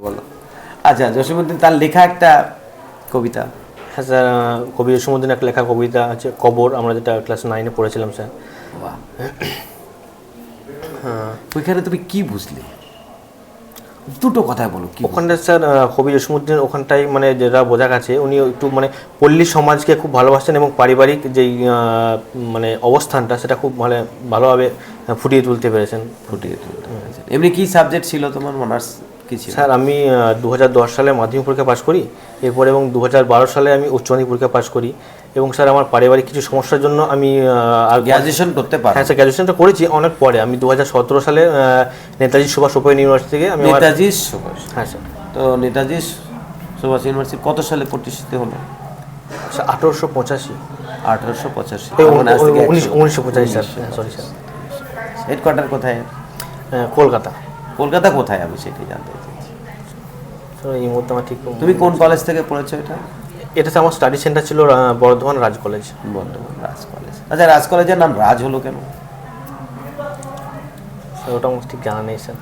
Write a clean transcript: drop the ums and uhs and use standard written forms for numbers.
বলো। আচ্ছা, জসীমউদ্দিন তার লেখা একটা কবিতা। হ্যাঁ স্যার, কবি জসীমউদ্দিন একটা লেখা কবিতা আছে কবর, আমরা যেটা ক্লাস 9-এ পড়েছিলাম স্যার। বাহ। ওইখানে তুমি কি বুঝলে? দুটো কথায় বলো কি বুঝলে? ওখানটা স্যার কবি জসীমউদ্দিন ওখানটায় মানে যেটা বোঝা গেছে, উনি একটু মানে পল্লী সমাজকে খুব ভালোবাসতেন এবং পারিবারিক যেই মানে অবস্থানটা সেটা খুব মানে ভালোভাবে ফুটিয়ে তুলতে পেরেছেন। ফুটিয়ে তুলতে পেরেছেন। এমনি কি সাবজেক্ট ছিল তোমার, অনার্স কি ছিল? স্যার আমি 2010 সালে মাধ্যমিক পরীক্ষা পাশ করি, এরপর এবং 2012 সালে আমি উচ্চ মাধ্যমিক পরীক্ষা পাশ করি। এবং স্যার আমার পারিবারিক কিছু সমস্যার জন্য আমি আর গ্র্যাজুয়েশন করতে পারো? হ্যাঁ স্যার, গ্র্যাজুয়েশনটা করেছি অনেক পরে। আমি 2017 সালে নেতাজি সুভাষ ওপেন ইউনিভার্সিটি থেকে আমি নেতাজি সুভাষ। হ্যাঁ স্যার। তো নেতাজি সুভাষ ইউনিভার্সিটি কত সালে প্রতিষ্ঠিত হলো? 1885। 1885। 1985 স্যার, সরি স্যার। হেডকোয়ার্টার কোথায়? কলকাতা। কলকাতা কোথায়, আমি সেটাই জানতে চাইছি। স্যার এই মুহূর্তে আমার ঠিক তুমি কোন কলেজ থেকে পড়েছো এটা? এটা স্যার আমার স্টাডি সেন্টার ছিল বর্ধমান রাজ কলেজ। বর্ধমান রাজ কলেজ। আচ্ছা, রাজ কলেজের নাম রাজ হলো কেন? স্যার ওটা আমার ঠিক জানা নেই স্যার।